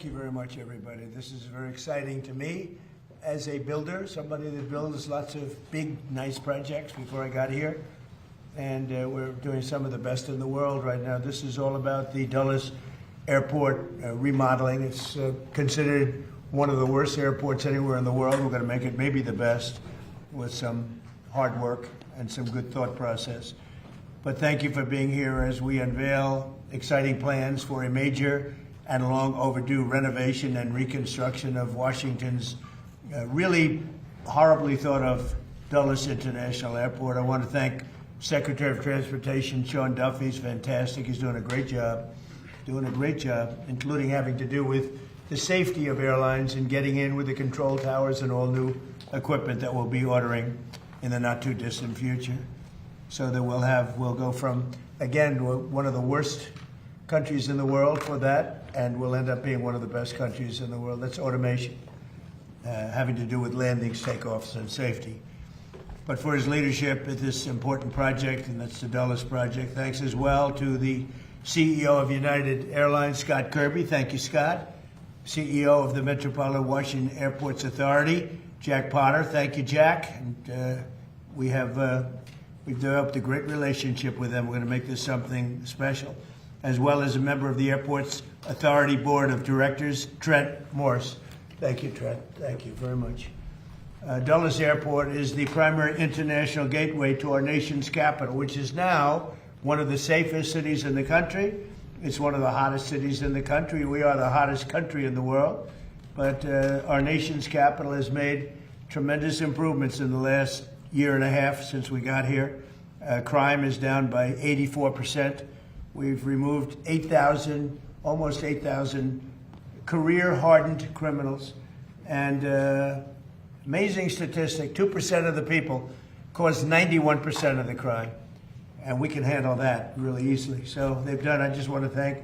Thank you very much, everybody. This is very exciting to me as a builder, somebody that builds lots of big, nice projects before I got here. And we're doing some of the best in the world right now. This is all about the Dulles Airport remodeling. It's considered one of the worst airports anywhere in the world. We're going to make it maybe the best with some hard work and some good thought process. But thank you for being here as we unveil exciting plans for a major and long overdue renovation and reconstruction of Washington's really horribly thought of Dulles International Airport. I want to thank Secretary of Transportation Sean Duffy. He's fantastic. He's doing a great job, including having to do with the safety of airlines and getting in with the control towers and all new equipment that we'll be ordering in the not too distant future. So that we'll go from, again, one of the worst countries in the world for that, and we'll end up being one of the best countries in the world. That's automation, having to do with landings, takeoffs, and safety. But for his leadership at this important project, and that's the Dulles project, thanks as well to the CEO of United Airlines, Scott Kirby. Thank you, Scott. CEO of the Metropolitan Washington Airports Authority, Jack Potter. Thank you, Jack. And we've developed a great relationship with them. We're going to make this something special. As well as a member of the Airports Authority Board of Directors, Trent Morse. Thank you, Trent. Thank you very much. Dulles Airport is the primary international gateway to our nation's capital, which is now one of the safest cities in the country. It's one of the hottest cities in the country. We are the hottest country in the world. But our nation's capital has made tremendous improvements in the last year and a half since we got here. Crime is down by 84%. We've removed almost 8,000 career-hardened criminals. And amazing statistic, 2% of the people cause 91% of the crime. And we can handle that really easily. So they've done, I just want to thank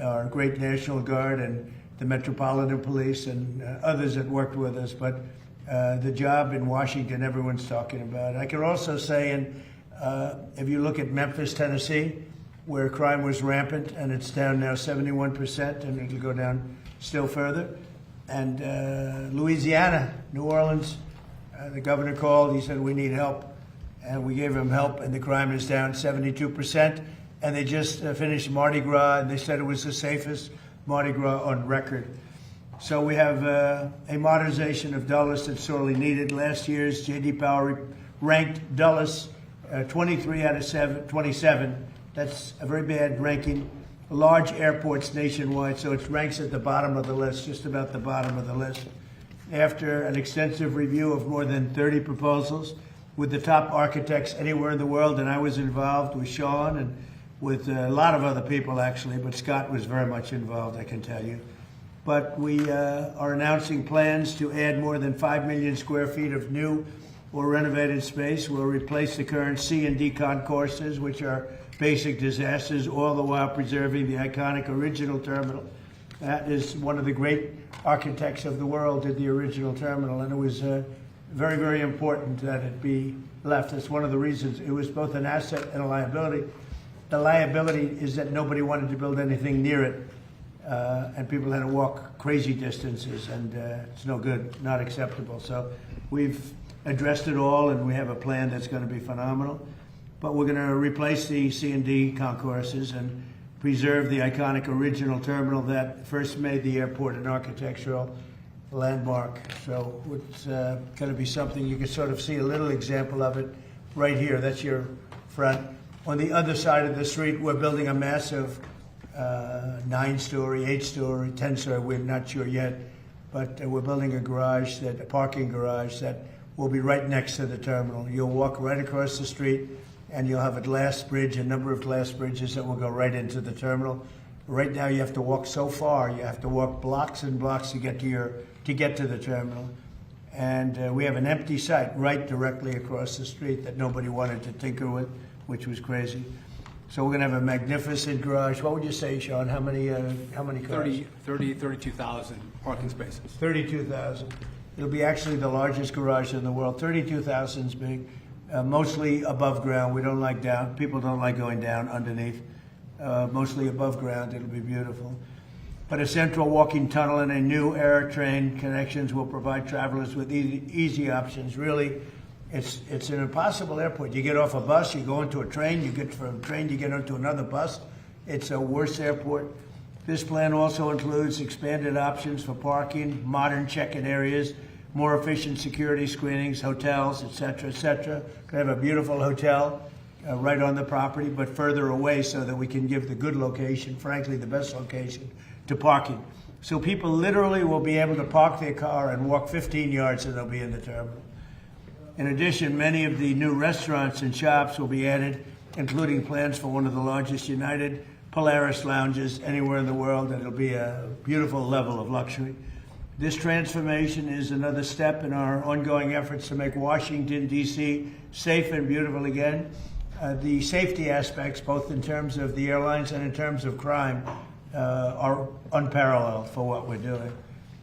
our great National Guard and the Metropolitan Police and others that worked with us. But the job in Washington, everyone's talking about. I can also say, if you look at Memphis, Tennessee, where crime was rampant, and it's down now 71%, and it'll go down still further. And Louisiana, New Orleans, the governor called, he said, we need help. And we gave him help, and the crime is down 72%. And they just finished Mardi Gras, and they said it was the safest Mardi Gras on record. So we have a modernization of Dulles that's sorely needed. Last year's J.D. Power ranked Dulles 23 out of 27. That's a very bad ranking. Large airports nationwide, so it ranks at the bottom of the list, just about the bottom of the list. After an extensive review of more than 30 proposals with the top architects anywhere in the world, and I was involved with Sean and with a lot of other people, actually, but Scott was very much involved, I can tell you. But we are announcing plans to add more than 5 million square feet of new or renovated space. We'll replace the current C and D concourses, which are basic disasters, all the while preserving the iconic original terminal. That is one of the great architects of the world did the original terminal, and it was very, very important that it be left. That's one of the reasons. It was both an asset and a liability. The liability is that nobody wanted to build anything near it, and people had to walk crazy distances, and it's no good, not acceptable. So we've addressed it all, and we have a plan that's going to be phenomenal. But we're going to replace the C&D concourses and preserve the iconic original terminal that first made the airport an architectural landmark. So it's going to be something you can sort of see a little example of it right here. That's your front. On the other side of the street, we're building a massive 9-story, 8-story, 10-story, we're not sure yet, but we're building a parking garage that will be right next to the terminal. You'll walk right across the street, and you'll have a glass bridge, a number of glass bridges that will go right into the terminal. Right now, you have to walk so far. You have to walk blocks and blocks to get to the terminal. And we have an empty site right directly across the street that nobody wanted to tinker with, which was crazy. So we're going to have a magnificent garage. What would you say, Sean? How many cars? 32,000 parking spaces. 32,000. It'll be actually the largest garage in the world. 32,000 is big. Mostly above ground. We don't like down. People don't like going down underneath. Mostly above ground. It'll be beautiful. but a central walking tunnel and a new air train connections will provide travelers with easy options. Really, it's an impossible airport. You get off a bus, you go into a train, you get from a train, you get onto another bus. It's a worse airport. This plan also includes expanded options for parking, modern check-in areas, more efficient security screenings, hotels, et cetera, et cetera. Could have a beautiful hotel right on the property, but further away so that we can give the good location, frankly, the best location, to parking. So people literally will be able to park their car and walk 15 yards and they'll be in the terminal. In addition, many of the new restaurants and shops will be added, including plans for one of the largest United Polaris lounges anywhere in the world, and it'll be a beautiful level of luxury. This transformation is another step in our ongoing efforts to make Washington, D.C. safe and beautiful again. The safety aspects, both in terms of the airlines and in terms of crime, are unparalleled for what we're doing.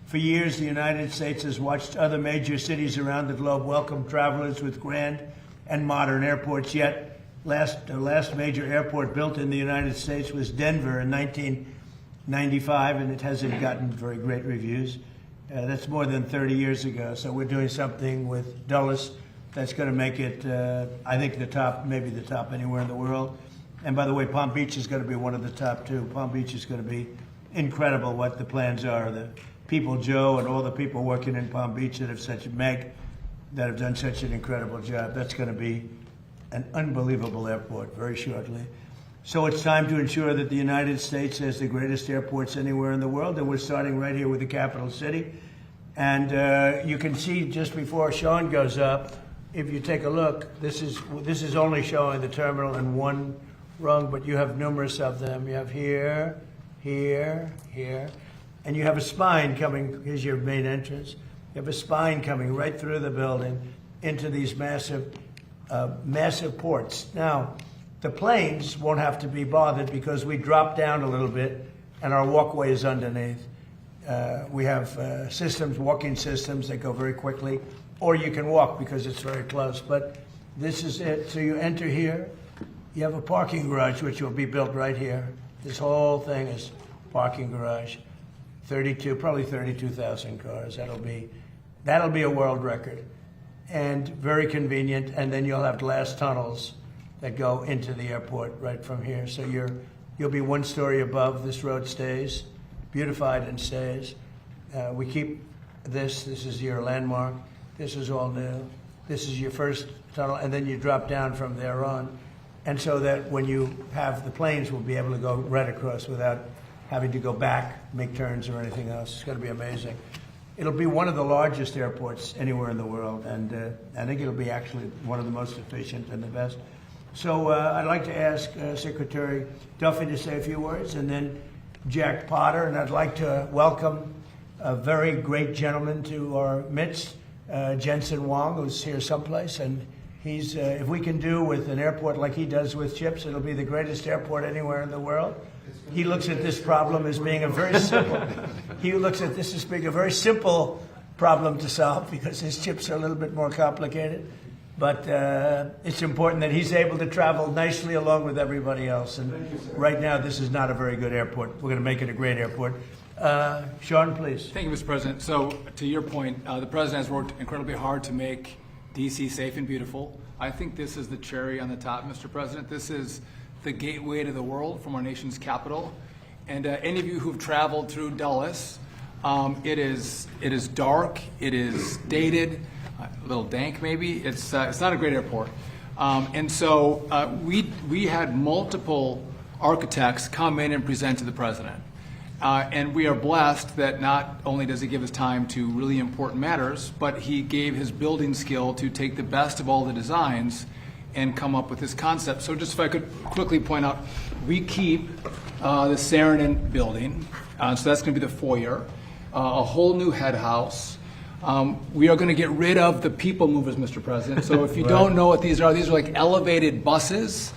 For years, the United States has watched other major cities around the globe welcome travelers with grand and modern airports, yet the last major airport built in the United States was Denver in 1995, and it hasn't gotten very great reviews. That's more than 30 years ago, so we're doing something with Dulles that's going to make it, I think, the top, maybe the top anywhere in the world. And by the way, Palm Beach is going to be one of the top too. Palm Beach is going to be incredible what the plans are. The people, Joe, and all the people working in Palm Beach that have done such an incredible job. That's going to be an unbelievable airport very shortly. So it's time to ensure that the United States has the greatest airports anywhere in the world, and we're starting right here with the capital city. And you can see just before Sean goes up, if you take a look, this is only showing the terminal in one rung, but you have numerous of them. You have here, here, here, and you have a spine coming. Here's your main entrance. You have a spine coming right through the building into these massive ports. Now, the planes won't have to be bothered because we drop down a little bit and our walkway is underneath. We have systems, walking systems that go very quickly, or you can walk because it's very close. But this is it. So you enter here. You have a parking garage, which will be built right here. This whole thing is parking garage. Probably 32,000 cars. That'll be a world record. And very convenient. And then you'll have glass tunnels that go into the airport right from here. So you'll be one story above. This road stays, beautified and stays. We keep this is your landmark. This is all new. This is your first tunnel, and then you drop down from there on. And so that when you have the planes, we'll be able to go right across without having to go back, make turns or anything else. It's going to be amazing. It'll be one of the largest airports anywhere in the world, and I think it'll be actually one of the most efficient and the best. So I'd like to ask Secretary Duffy to say a few words, and then Jack Potter, and I'd like to welcome a very great gentleman to our midst, Jensen Huang, who's here someplace, and he's, if we can do with an airport like he does with CHIPS, it'll be the greatest airport anywhere in the world. He looks at this problem as being a very simple, problem to solve because his chips are a little bit more complicated. But it's important that he's able to travel nicely along with everybody else. And right now, this is not a very good airport. We're going to make it a great airport. Sean, please. Thank you, Mr. President. So, to your point, the President has worked incredibly hard to make D.C. safe and beautiful. I think this is the cherry on the top, Mr. President. This is the gateway to the world from our nation's capital. And any of you who've traveled through Dulles, it is dark, it is dated, a little dank maybe. It's not a great airport. And so we had multiple architects come in and present to the President. And we are blessed that not only does he give us time to really important matters, but he gave his building skill to take the best of all the designs and come up with this concept. So just if I could quickly point out, we keep the Saarinen building, so that's going to be the foyer, a whole new head house. We are going to get rid of the people movers, Mr. President. So if you don't know what these are like elevated buses.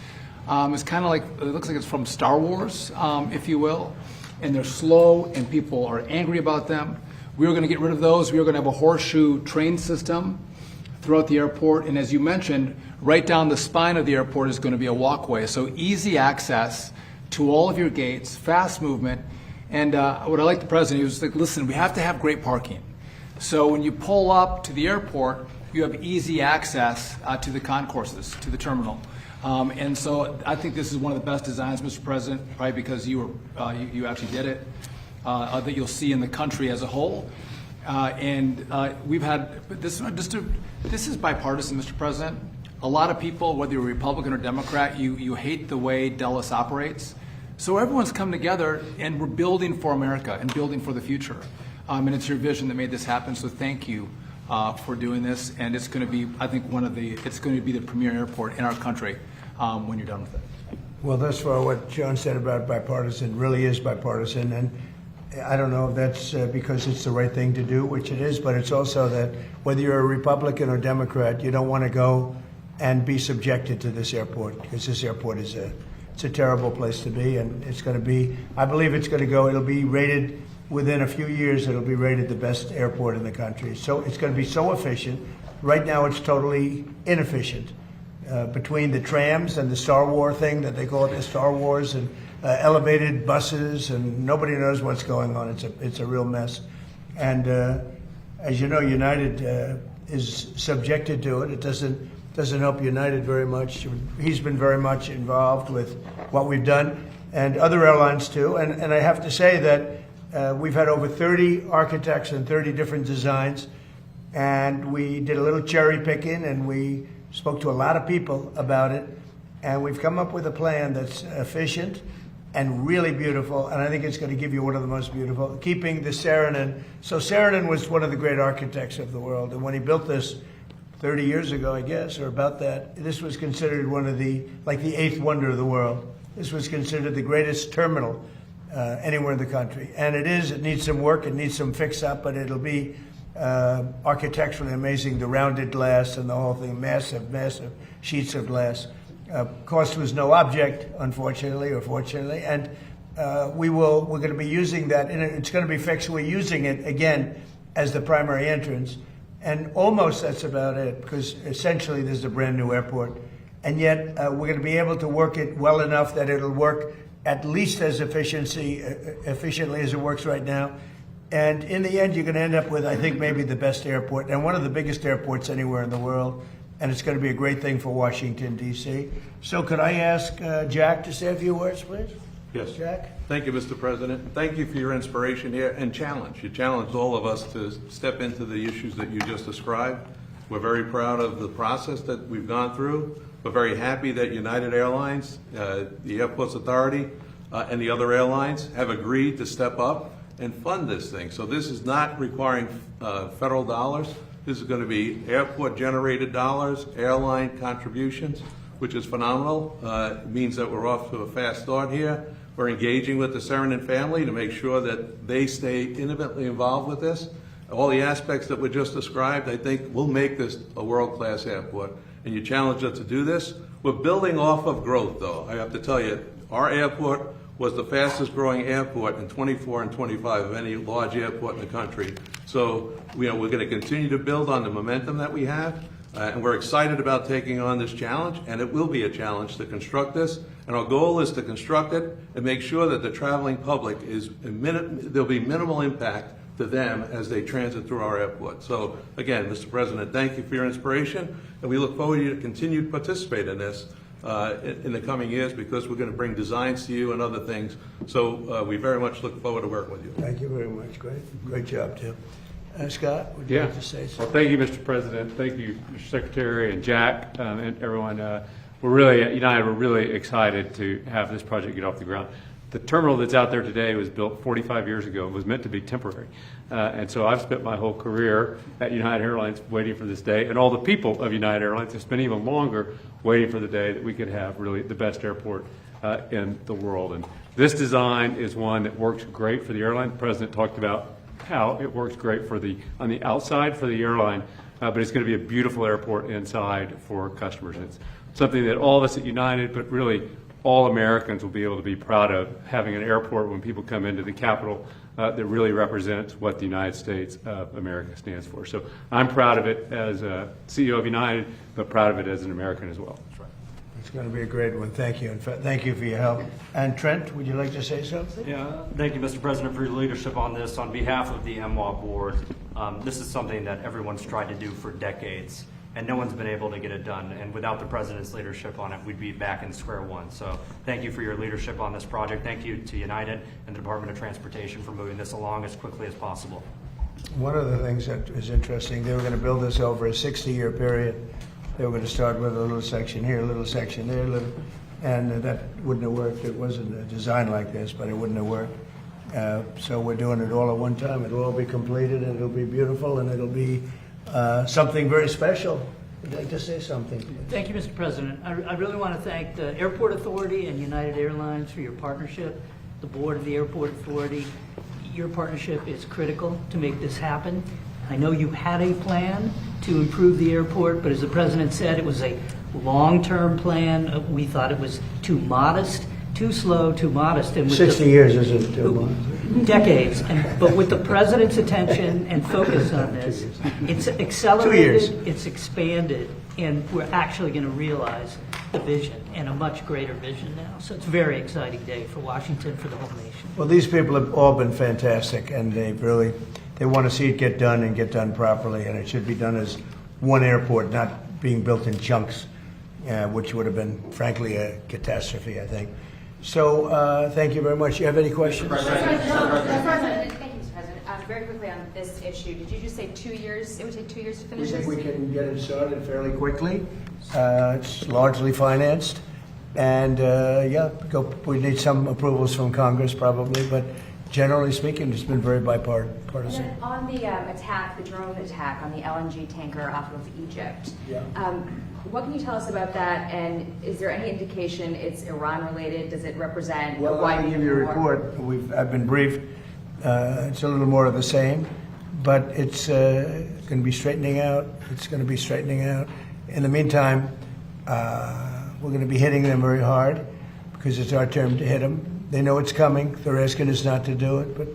It's kind of like, it looks like it's from Star Wars, if you will. And they're slow and people are angry about them. We are going to get rid of those. We are going to have a horseshoe train system throughout the airport. And as you mentioned, right down the spine of the airport is going to be a walkway. So easy access to all of your gates, fast movement. And what I like the president, he was like, listen, we have to have great parking. So when you pull up to the airport, you have easy access to the concourses, to the terminal. And so I think this is one of the best designs, Mr. President, probably because you actually did it, that you'll see in the country as a whole. We've had, this is bipartisan, Mr. President. A lot of people, whether you're Republican or Democrat, you hate the way Dulles operates. So everyone's come together, and we're building for America and building for the future. And it's your vision that made this happen, so thank you for doing this. And it's going to be, I think, it's going to be the premier airport in our country when you're done with it. Well, thus far, what John said about bipartisan really is bipartisan, and I don't know if that's because it's the right thing to do, which it is, but it's also that whether you're a Republican or Democrat, you don't want to go and be subjected to this airport, because this airport is it's a terrible place to be, and it's going to be, I believe it's going to go, it'll be rated, within a few years, it'll be rated the best airport in the country. So it's going to be so efficient. Right now, it's totally inefficient. Between the trams and the Star Wars thing that they call it, the Star Wars, and elevated buses, and nobody knows what's going on. It's a real mess. And as you know, United is subjected to it. It doesn't help United very much. He's been very much involved with what we've done, and other airlines too. And I have to say that we've had over 30 architects and 30 different designs, and we did a little cherry picking, and we spoke to a lot of people about it, and we've come up with a plan that's efficient and really beautiful, and I think it's going to give you one of the most beautiful, keeping the Saarinen. So Saarinen was one of the great architects of the world, and when he built this 30 years ago, I guess, or about that, this was considered one of the eighth wonder of the world. This was considered the greatest terminal anywhere in the country, and it is. It needs some work, it needs some fix up, but it'll be architecturally amazing. The rounded glass and the whole thing, massive sheets of glass. Cost was no object, unfortunately or fortunately, and we're going to be using that. It's going to be fixed. We're using it again as the primary entrance, and almost that's about it, because essentially this is a brand new airport, and yet we're going to be able to work it well enough that it'll work at least as efficiently as it works right now. And in the end, you're going to end up with, I think, maybe the best airport and one of the biggest airports anywhere in the world. And it's going to be a great thing for Washington, D.C. So could I ask Jack to say a few words, please? Yes. Jack? Thank you, Mr. President. Thank you for your inspiration here and challenge. You challenged all of us to step into the issues that you just described. We're very proud of the process that we've gone through. We're very happy that United Airlines, the Airports Authority, and the other airlines have agreed to step up and fund this thing. So this is not requiring federal dollars. This is going to be airport-generated dollars, airline contributions, which is phenomenal. It means that we're off to a fast start here. We're engaging with the Saarinen family to make sure that they stay intimately involved with this. All the aspects that were just described, I think, will make this a world-class airport. And you challenged us to do this. We're building off of growth, though. I have to tell you, our airport was the fastest growing airport in 24 and 25 of any large airport in the country. So we're going to continue to build on the momentum that we have, and we're excited about taking on this challenge, and it will be a challenge to construct this. And our goal is to construct it and make sure that the traveling public there'll be minimal impact to them as they transit through our airport. So again, Mr. President, thank you for your inspiration, and we look forward to you to continue to participate in this in the coming years, because we're going to bring designs to you and other things. So we very much look forward to working with you. Thank you very much. Great job, Tim. Scott, would you like to say something? Well, thank you, Mr. President. Thank you, Mr. Secretary and Jack and everyone. We're really, United, we're really excited to have this project get off the ground. The terminal that's out there today was built 45 years ago and was meant to be temporary. And so I've spent my whole career at United Airlines waiting for this day, and all the people of United Airlines have spent even longer waiting for the day that we could have really the best airport in the world. And this design is one that works great for the airline. The President talked about how it works great for on the outside for the airline, but it's going to be a beautiful airport inside for customers. It's something that all of us at United, but really all Americans will be able to be proud of, having an airport when people come into the capital that really represents what the United States of America stands for. So I'm proud of it as a CEO of United, but proud of it as an American as well. That's right. It's going to be a great one. Thank you. Thank you for your help. And Trent, would you like to say something? Yeah, thank you, Mr. President, for your leadership on this. On behalf of the MWA board, this is something that everyone's tried to do for decades, and no one's been able to get it done. And without the president's leadership on it, we'd be back in square one. So thank you for your leadership on this project. Thank you to United and the Department of Transportation for moving this along as quickly as possible. One of the things that is interesting, they were going to build this over a 60-year period. They were going to start with a little section here, a little section there, and that wouldn't have worked. It wasn't a design like this, but it wouldn't have worked. So we're doing it all at one time. It'll all be completed, and it'll be beautiful, and it'll be something very special. Would you like to say something? Thank you, Mr. President. I really want to thank the Airport Authority and United Airlines for your partnership, the board of the Airport Authority. Your partnership is critical to make this happen. I know you had a plan to improve the airport, but as the president said, it was a long-term plan. We thought it was too modest, too slow, too modest. And with 60 years isn't too long. Decades. But with the president's attention and focus on this, it's accelerated, it's expanded, and we're actually going to realize the vision, and a much greater vision now. So it's a very exciting day for Washington, for the whole nation. Well, these people have all been fantastic, and they want to see it get done and get done properly, and it should be done as one airport, not being built in chunks, which would have been, frankly, a catastrophe, I think. So thank you very much. You have any questions? Mr. President, thank you, Mr. President. Very quickly on this issue, did you just say 2 years? It would take 2 years to We finish think this? we can get it started fairly quickly. It's largely financed, and we need some approvals from Congress probably, but generally speaking, it's been very And bipartisan. then on the attack, the drone attack on the LNG tanker off of Egypt, Yeah. what can you tell us about that? And is there any indication it's Iran-related? Does it represent a Well, I'll widening give you a war? report. I've been briefed. It's a little more of the same, but it's going to be straightening out. It's going to be straightening out. In the meantime, we're going to be hitting them very hard because it's our turn to hit them. They know it's coming. They're asking us not to do it, but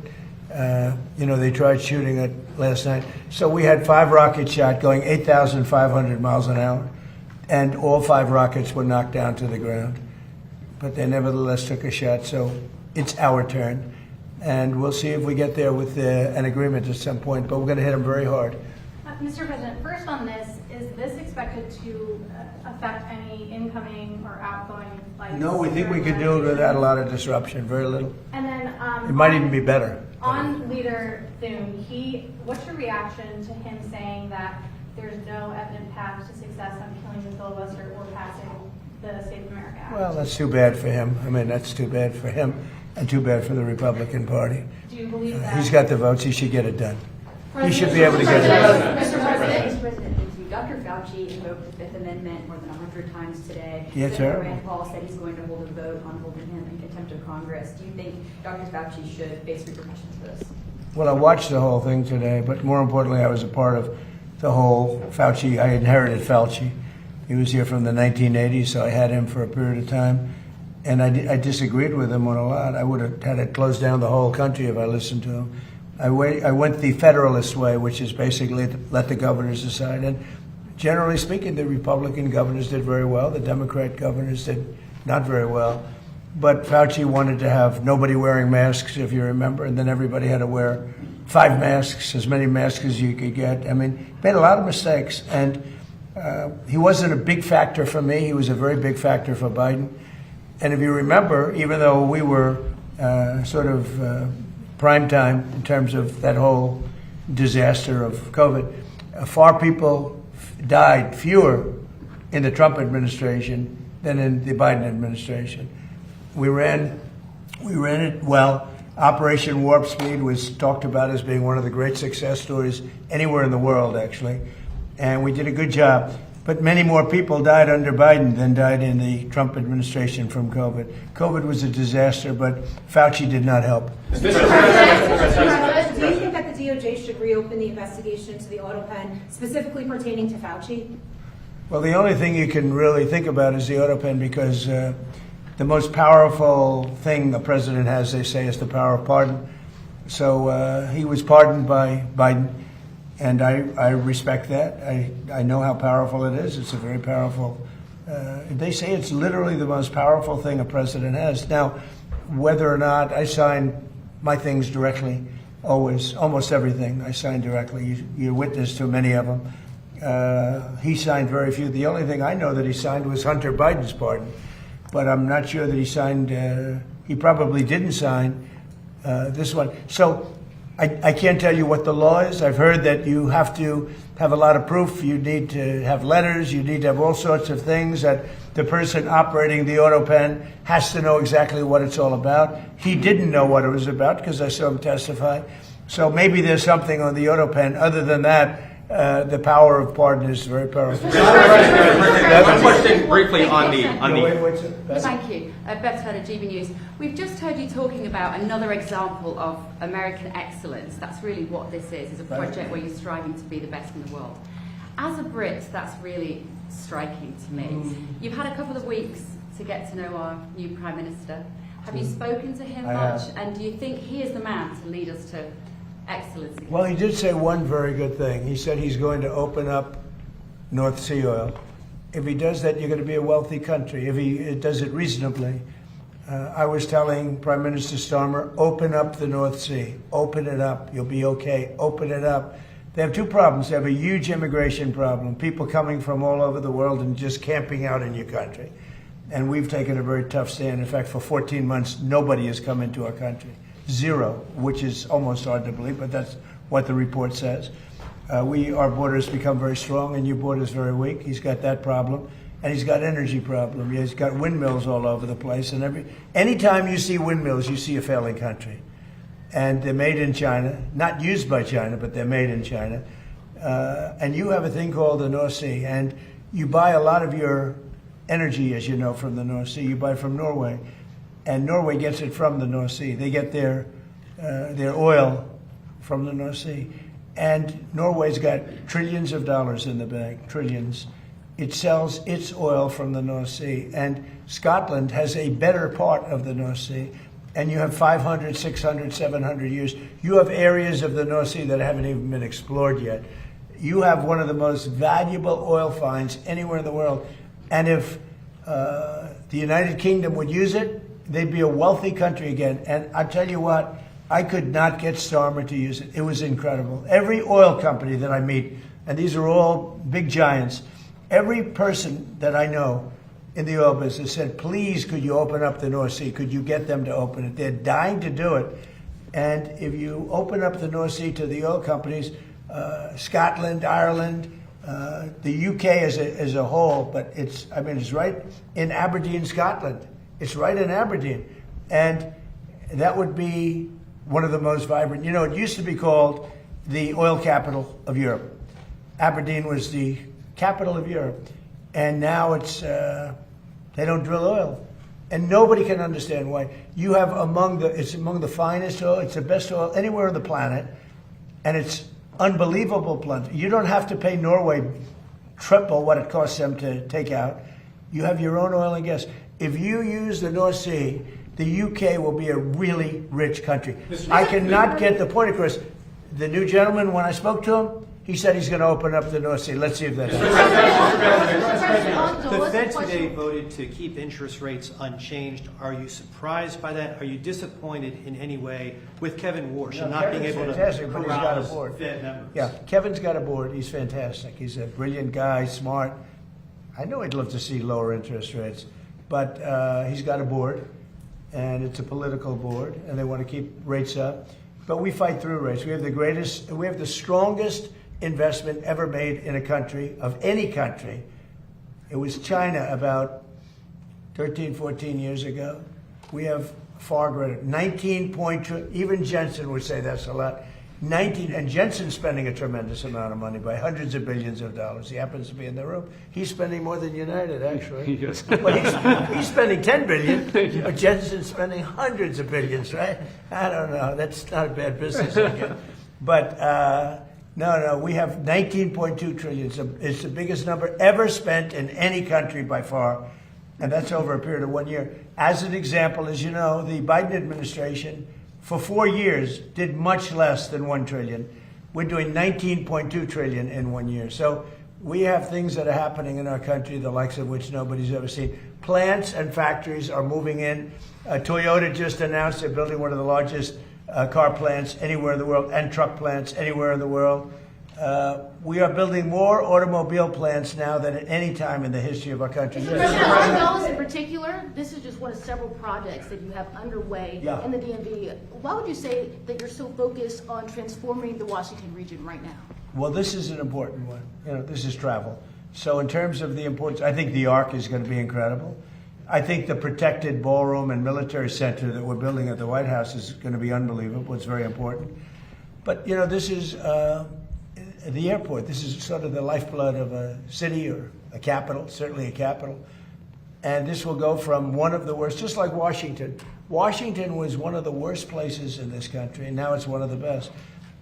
they tried shooting it last night. So we had 5 rockets shot going 8,500 miles an hour, and all 5 rockets were knocked down to the ground. But they nevertheless took a shot, so it's our turn. And we'll see if we get there with an agreement at some point, but we're going to hit them very hard. Mr. President, first on this, is this expected to affect any incoming or outgoing flights? No, we think we could do it without a lot of disruption, very little. And then It might even be better. On Leader Thune, what's your reaction to him saying that there's no evident path to success on killing the filibuster or passing the State of America Act? Well, that's too bad for him. I mean, that's too bad for him and too bad for the Republican Party. Do you believe that? He's got the votes. He should get it done. He should be able to get it done. Mr. President, thank you. Dr. Fauci invoked the Fifth Amendment more than 100 times today. Yes, Senator sir. Rand Paul said he's going to hold a vote on holding him in contempt of Congress. Do you think Dr. Fauci should face repercussions for this? Well, I watched the whole thing today, but more importantly, I was a part of the whole Fauci. I inherited Fauci. He was here from the 1980s, so I had him for a period of time. And I disagreed with him on a lot. I would have had to close down the whole country if I listened to him. I went the Federalist way, which is basically let the governors decide. And generally speaking, the Republican governors did very well. The Democrat governors did not very well. But Fauci wanted to have nobody wearing masks, if you remember, and then everybody had to wear 5 masks, as many masks as you could get. I mean, he made a lot of mistakes. And he wasn't a big factor for me. He was a very big factor for Biden. And if you remember, even though we were prime time in terms of that whole disaster of COVID, fewer in the Trump administration than in the Biden administration. We ran it well. Operation Warp Speed was talked about as being one of the great success stories anywhere in the world, actually. And we did a good job. But many more people died under Biden than died in the Trump administration from COVID. COVID was a disaster, but Fauci did not help. Do you think that the DOJ should reopen the investigation into the auto pen, specifically pertaining to Fauci? Well, the only thing you can really think about is the auto pen, because the most powerful thing the president has, they say, is the power of pardon. So he was pardoned by Biden. And I respect that. I know how powerful it is. It's a very powerful They say it's literally the most powerful thing a president has. Now, whether or not I sign my things directly, always, almost everything I sign directly. You're witness to many of them. He signed very few. The only thing I know that he signed was Hunter Biden's pardon, but I'm not sure that he signed. He probably didn't sign this one. So I can't tell you what the law is. I've heard that you have to have a lot of proof. You need to have letters. You need to have all sorts of things that the person operating the auto pen has to know exactly what it's all about. He didn't know what it was about because I saw him testify. So maybe there's something on the auto pen. Other than that, the power of pardon is very powerful. One question briefly on the. Thank you. Beth Turner, GB News. We've just heard you talking about another example of American excellence. That's really what this is a project where you're striving to be the best in the world. As a Brit, that's really striking to me. You've had a couple of weeks to get to know our new Prime Minister. Have you spoken to him much? And do you think he is the man to lead us to excellence? Well, he did say one very good thing. He said he's going to open up North Sea oil. If he does that, you're going to be a wealthy country. If he does it reasonably. I was telling Prime Minister Starmer, open up the North Sea. Open it up. You'll be okay. Open it up. They have two problems. They have a huge immigration problem. People coming from all over the world and just camping out in your country. And we've taken a very tough stand. In fact, for 14 months, nobody has come into our country. Zero, which is almost hard to believe, but that's what the report says. Our borders become very strong, and your border is very weak. He's got that problem, and he's got energy problem. He's got windmills all over the place, and anytime you see windmills, you see a failing country, and they're made in China, not used by China, but they're made in China. And you have a thing called the North Sea, and you buy a lot of your energy, as you know, from the North Sea. You buy from Norway. And Norway gets it from the North Sea. They get their oil from the North Sea. And Norway's got trillions of dollars in the bank, trillions. It sells its oil from the North Sea. And Scotland has a better part of the North Sea. And you have 500, 600, 700 years. You have areas of the North Sea that haven't even been explored yet. You have one of the most valuable oil finds anywhere in the world. And if the United Kingdom would use it, they'd be a wealthy country again. And I tell you what, I could not get Starmer to use it. It was incredible. Every oil company that I meet, and these are all big giants, every person that I know in the oil business said, please, could you open up the North Sea? Could you get them to open it? They're dying to do it. And if you open up the North Sea to the oil companies, Scotland, Ireland, the UK as a whole, but it's right in Aberdeen, Scotland. It's right in Aberdeen. And that would be one of the most vibrant. You know, it used to be called the oil capital of Europe. Aberdeen was the capital of Europe. And now it's, they don't drill oil. And nobody can understand why. You have it's among the finest oil, it's the best oil anywhere on the planet. And it's unbelievable plenty. You don't have to pay Norway triple what it costs them to take out. You have your own oil and gas. If you use the North Sea, the UK will be a really rich country. I cannot get the point across. The new gentleman, when I spoke to him, he said he's going to open up the North Sea. Let's see if that's true. The Fed today voted to keep interest rates unchanged. Are you surprised by that? Are you disappointed in any way with Kevin Warsh and not being able to corral Fed members? Yeah, Kevin's got a board. He's fantastic. He's a brilliant guy, smart. I know he'd love to see lower interest rates, but he's got a board, and it's a political board, and they want to keep rates up. But we fight through rates. We have the strongest investment ever made in a country, of any country. It was China about 13, 14 years ago. We have far greater, 19.2, even Jensen would say that's a lot. 19, and Jensen's spending a tremendous amount of money by hundreds of billions of dollars. He happens to be in the room. He's spending more than United, actually. Yes. But he's spending 10 billion, but Jensen's spending hundreds of billions, right? I don't know. That's not a bad business idea. But no, we have 19.2 trillion. It's the biggest number ever spent in any country by far, and that's over a period of 1 year. As an example, as you know, the Biden administration for 4 years did much less than 1 trillion. We're doing 19.2 trillion in 1 year. So we have things that are happening in our country, the likes of which nobody's ever seen. Plants and factories are moving in. Toyota just announced they're building one of the largest car plants anywhere in the world, and truck plants anywhere in the world. We are building more automobile plants now than at any time in the history of our country. Mr. President, on those in particular, this is just one of several projects that you have underway in the DMV. Why would you say that you're so focused on transforming the Washington region right now? Well, this is an important one. You know, this is travel. So in terms of the importance, I think the Arc is going to be incredible. I think the protected ballroom and military center that we're building at the White House is going to be unbelievable. It's very important. But, you know, this is the airport. This is sort of the lifeblood of a city or a capital, certainly a capital. And this will go from one of the worst, just like Washington. Washington was one of the worst places in this country, and now it's one of the best.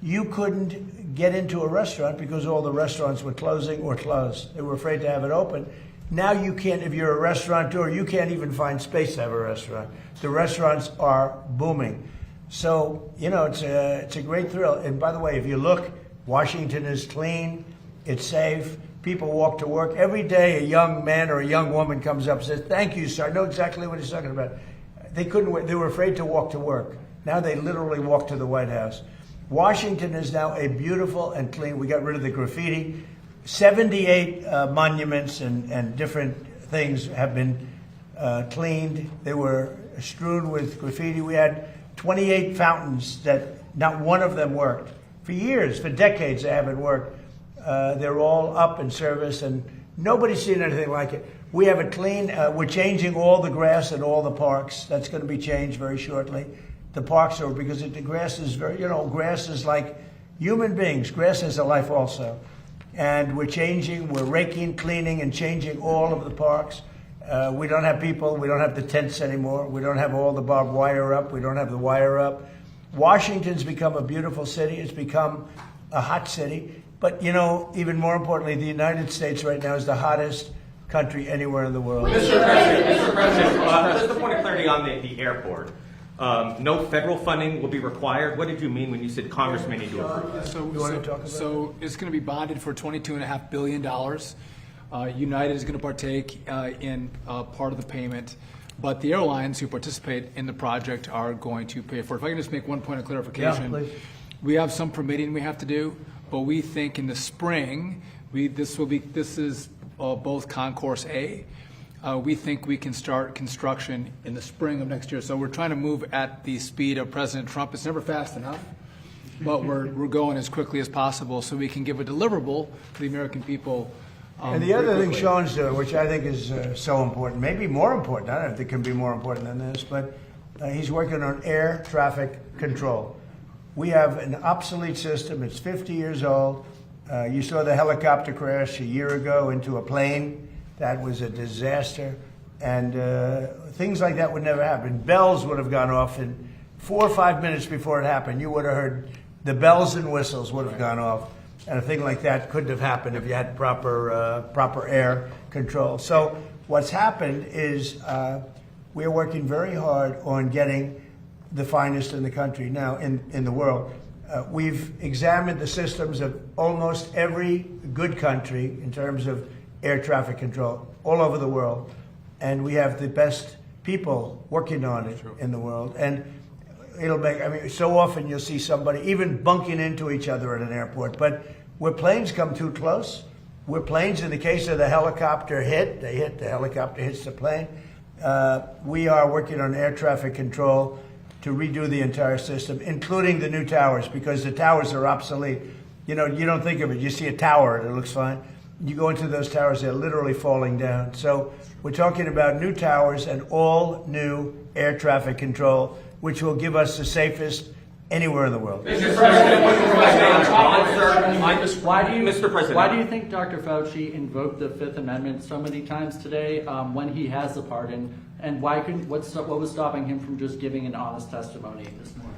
You couldn't get into a restaurant because all the restaurants were closing or closed. They were afraid to have it open. Now you can't, if you're a restaurateur, you can't even find space to have a restaurant. The restaurants are booming. So, you know, it's a great thrill. And by the way, if you look, Washington is clean, it's safe, people walk to work. Every day a young man or a young woman comes up and says, "Thank you, sir." I know exactly what he's talking about. They couldn't wait. They were afraid to walk to work. Now they literally walk to the White House. Washington is now a beautiful and clean. We got rid of the graffiti. 78 monuments and different things have been cleaned. They were strewn with graffiti. We had 28 fountains that not one of them worked. For years, for decades, they haven't worked. They're all up in service, and nobody's seen anything like it. We have it clean. We're changing all the grass at all the parks. That's going to be changed very shortly. The parks are, because the grass is very, you know, grass is like human beings. Grass has a life also. And we're changing, we're raking, cleaning, and changing all of the parks. We don't have people, we don't have the tents anymore. We don't have all the barbed wire up. We don't have the wire up. Washington's become a beautiful city. It's become a hot city. But, you know, even more importantly, the United States right now is the hottest country anywhere in the world. Mr. President, just a point of clarity on the airport. No federal funding will be required. What did you mean when you said Congress may need to approve? So it's going to be bonded for $22.5 billion. United is going to partake in part of the payment, but the airlines who participate in the project are going to pay for it. If I can just make one point of clarification. Yeah, please. We have some permitting we have to do, but we think in the spring, this is both Concourse A. We think we can start construction in the spring of next year. So we're trying to move at the speed of President Trump. It's never fast enough, but we're going as quickly as possible so we can give a deliverable to the American people. And the other thing Sean's doing, which I think is so important, maybe more important, I don't know if it can be more important than this, but he's working on air traffic control. We have an obsolete system. It's 50 years old. You saw the helicopter crash a year ago into a plane. That was a disaster. And things like that would never happen. Bells would have gone off in 4 or 5 minutes before it happened. You would have heard the bells and whistles would have gone off. And a thing like that couldn't have happened if you had proper air control. So what's happened is we're working very hard on getting the finest in the country now, in the world. We've examined the systems of almost every good country in terms of air traffic control all over the world. And we have the best people working on it in the world. And it'll make, I mean, so often you'll see somebody even bunking into each other at an airport. But where planes come too close, where planes, in the case of the helicopter the helicopter hits the plane, we are working on air traffic control to redo the entire system, including the new towers, because the towers are obsolete. You know, you don't think of it. You see a tower, and it looks fine. You go into those towers, they're literally falling down. So we're talking about new towers and all new air traffic control, which will give us the safest anywhere in the world. Mr. President, Why do you think Dr. Fauci invoked the Fifth Amendment so many times today when he has the pardon? And what was stopping him from just giving an honest testimony this morning?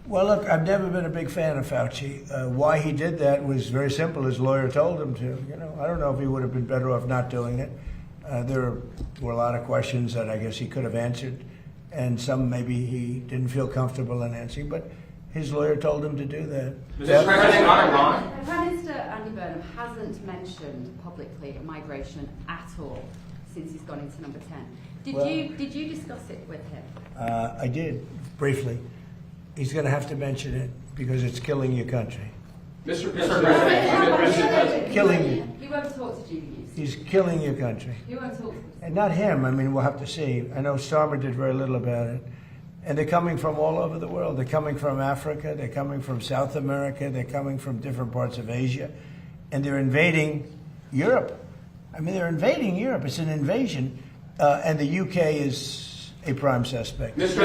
Well, look, I've never been a big fan of Fauci. Why he did that was very simple. His lawyer told him to. You know, I don't know if he would have been better off not doing it. There were a lot of questions that I guess he could have answered, and some maybe he didn't feel comfortable in answering, but his lawyer told him to do that. Mr. President, on Iran. Prime Minister Andy Burnham hasn't mentioned publicly migration at all since he's gone into number 10. Well- Did you discuss it with him? I did, briefly. He's going to have to mention it because it's killing your country. Mr. President. Killing you. He won't talk to GB News. He's killing your country. He won't talk to And not him. I mean, we'll have to see. I know Starmer did very little about it. And they're coming from all over the world. They're coming from Africa. They're coming from South America. They're coming from different parts of Asia. And they're invading Europe. I mean, they're invading Europe. It's an invasion. And the UK is a prime suspect. Mr.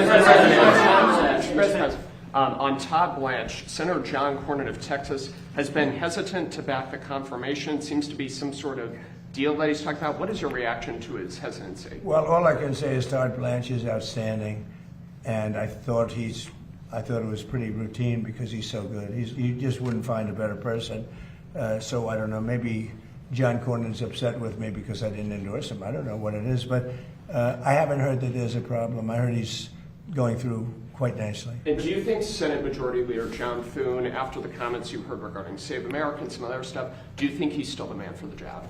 President, on Todd Blanche, Senator John Cornyn of Texas has been hesitant to back the confirmation. It seems to be some sort of deal that he's talking about. What is your reaction to his hesitancy? Well, all I can say is Todd Blanche is outstanding. And I thought it was pretty routine because he's so good. You just wouldn't find a better person. So I don't know, maybe John Cornyn's upset with me because I didn't endorse him. I don't know what it is, but I haven't heard that there's a problem. I heard he's going through quite nicely. And do you think Senate Majority Leader John Thune, after the comments you heard regarding Save America and some other stuff, do you think he's still the man for the job?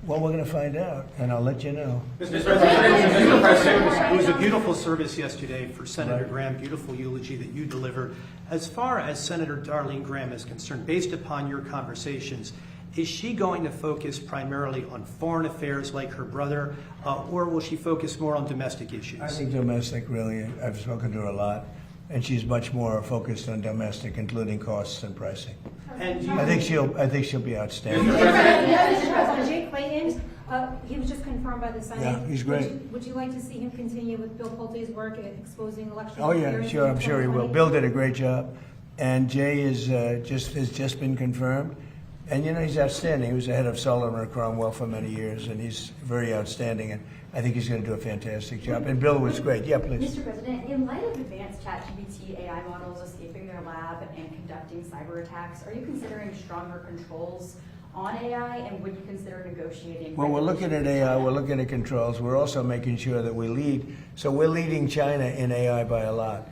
Well, we're going to find out, and I'll let you know. Mr. President, it was a beautiful service yesterday for Senator Right. Graham, beautiful eulogy that you delivered. As far as Senator Darlene Graham is concerned, based upon your conversations, is she going to focus primarily on foreign affairs like her brother, or will she focus more on domestic issues? I think domestic, really. I've spoken to her a lot, and she's much more focused on domestic, including costs and pricing. And I think she'll be outstanding. Mr. President, Jay Clayton, he was just confirmed by the Senate. Yeah, he's great. Would you like to see him continue with Bill Pulte's work at exposing election Oh yeah, interference sure. in I'm sure he will. 2020? Bill did a great job, and Jay has just been confirmed. And he's outstanding. He was the head of Sullivan & Cromwell for many years, and he's very outstanding. And I think he's going to do a fantastic job. And Bill was great. Yeah, please. Mr. President, in light of advanced ChatGPT AI models escaping their lab and conducting cyber attacks, are you considering stronger controls on AI, and would you consider negotiating? Well, we're looking at AI. We're looking at controls. We're also making sure that we lead. So we're leading China in AI by a lot.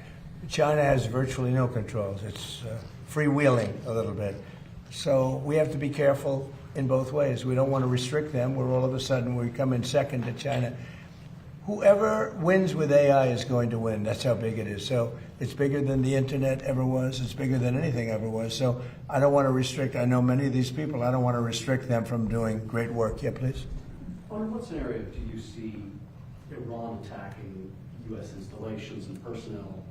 China has virtually no controls. It's freewheeling a little bit. So we have to be careful in both ways. We don't want to restrict them where all of a sudden we come in second to China. Whoever wins with AI is going to win. That's how big it is. So it's bigger than the internet ever was. It's bigger than anything ever was. So I don't want to restrict. I know many of these people. I don't want to restrict them from doing great work. Yeah, please. Under what scenario do you see Iran attacking U.S. installations and personnel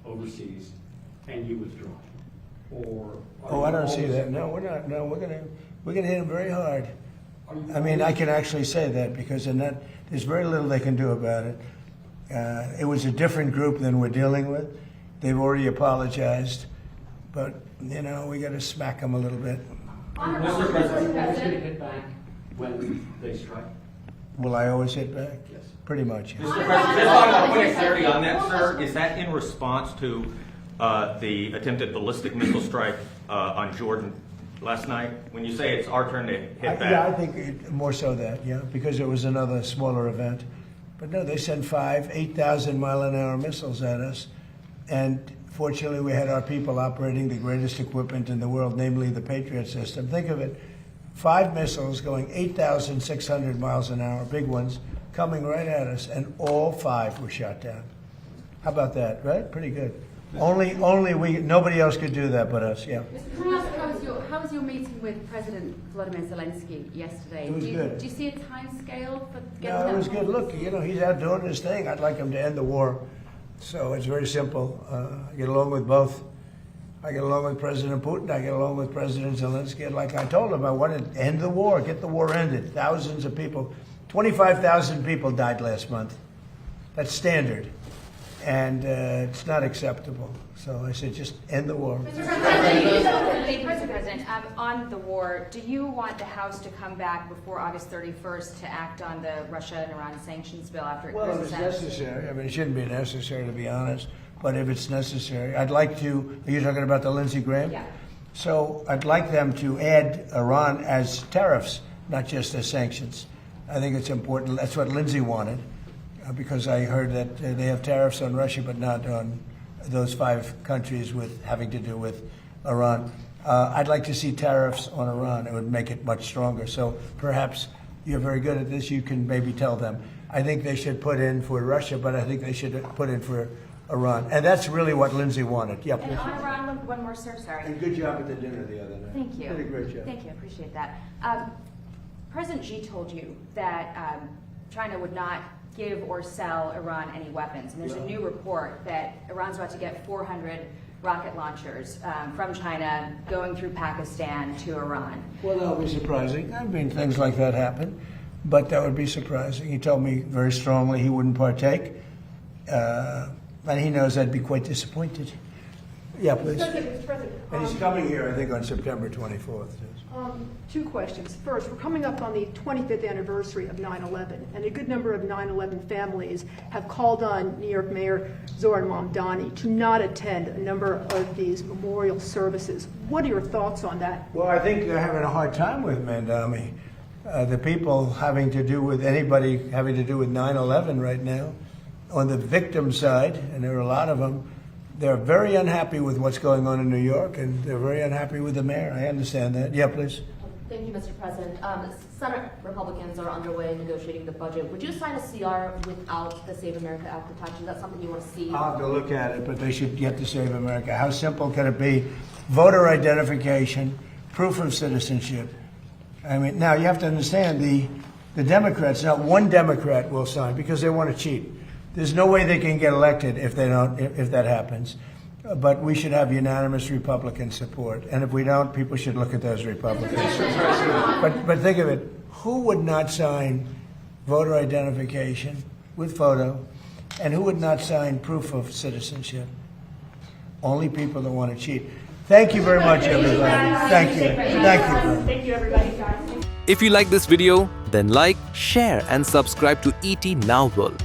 overseas and you withdrawing? Or Oh, I don't see that. No, we're not. No, we're gonna hit them very hard. I mean, I can actually say that because there's very little they can do about it. It was a different group than we're dealing with. They've already apologized, but we got to smack them a little bit. Mr. President, are you going to hit back when they strike? Will I always hit back? Yes. Pretty much. Yes. Mr. President, just want to point clarity on that, sir. Is that in response to the attempted ballistic missile strike on Jordan last night? When you say it's our turn to hit back? Yeah, I think more so that, because it was another smaller event. But no, they sent 8,000-mile-an-hour missiles at us. And fortunately, we had our people operating the greatest equipment in the world, namely the Patriot system. Think of it, 5 missiles going 8,600 miles an hour, big ones, coming right at us, and all 5 were shot down. How about that, right? Pretty good. Nobody else could do that but us, yeah. How was your meeting with President Volodymyr Zelensky yesterday? It was good. Do you see a time scale for getting No, that? it was good. Look, he's out doing his thing. I'd like him to end the war. So it's very simple. I get along with both. I get along with President Putin. I get along with President Zelensky. And like I told him, I want to end the war, get the war ended. Thousands of people, 25,000 people died last month. That's standard. And it's not acceptable. So I said, just end the war. Mr. President, on the war, do you want the House to come back before August 31st to act on the Russia and Iran sanctions bill after it Well, goes if to it's Senate? necessary. I mean, it shouldn't be necessary, to be honest. But if it's necessary, I'd like to. Are you talking about the Lindsey Graham? Yeah. So I'd like them to add Iran as tariffs, not just as sanctions. I think it's important. That's what Lindsey wanted, because I heard that they have tariffs on Russia, but not on those 5 countries having to do with Iran. I'd like to see tariffs on Iran. It would make it much stronger. So perhaps you're very good at this. You can maybe tell them. I think they should put in for Russia, but I think they should put in for Iran. And that's really what Lindsay wanted. Yeah, And on Iran, one more, sir, sorry. And good job at the dinner the other night. Thank you. Did a great job. Thank you, I appreciate that. President Xi told you that China would not give or sell Iran any weapons. And there's a new report that Iran's about to get 400 rocket launchers from China going through Pakistan to Iran. Well, that would be surprising. I mean, things like that happen, but that would be surprising. He told me very strongly he wouldn't partake, and he knows I'd be quite disappointed. Yeah, please. Mr. President, And he's coming here, I think, on September 24th. two questions. First, we're coming up on the 25th anniversary of 9/11, and a good number of 9/11 families have called on New York Mayor Zohran Mamdani to not attend a number of these memorial services. What are your thoughts on that? Well, I think they're having a hard time with Mamdani. The people having to do with anybody having to do with 9/11 right now, on the victim side, and there are a lot of them, they're very unhappy with what's going on in New York, and they're very unhappy with the mayor. I understand that. Yeah, please. Thank you, Mr. President. Senate Republicans are underway negotiating the budget. Would you sign a CR without the Save America Act protection? Is that something you want to see? I'll have to look at it, but they should get to Save America. How simple can it be? Voter identification, proof of citizenship. I mean, now you have to understand the Democrats, not one Democrat will sign because they want to cheat. There's no way they can get elected if they don't, if that happens. But we should have unanimous Republican support. And if we don't, people should look at those Republicans. But think of it. Who would not sign voter identification with photo? And who would not sign proof of citizenship? Only people that want to cheat. Thank you very much, everybody. Thank you. Thank you. Thank you, everybody. If you like this video, then like, share, and subscribe to ET Now World.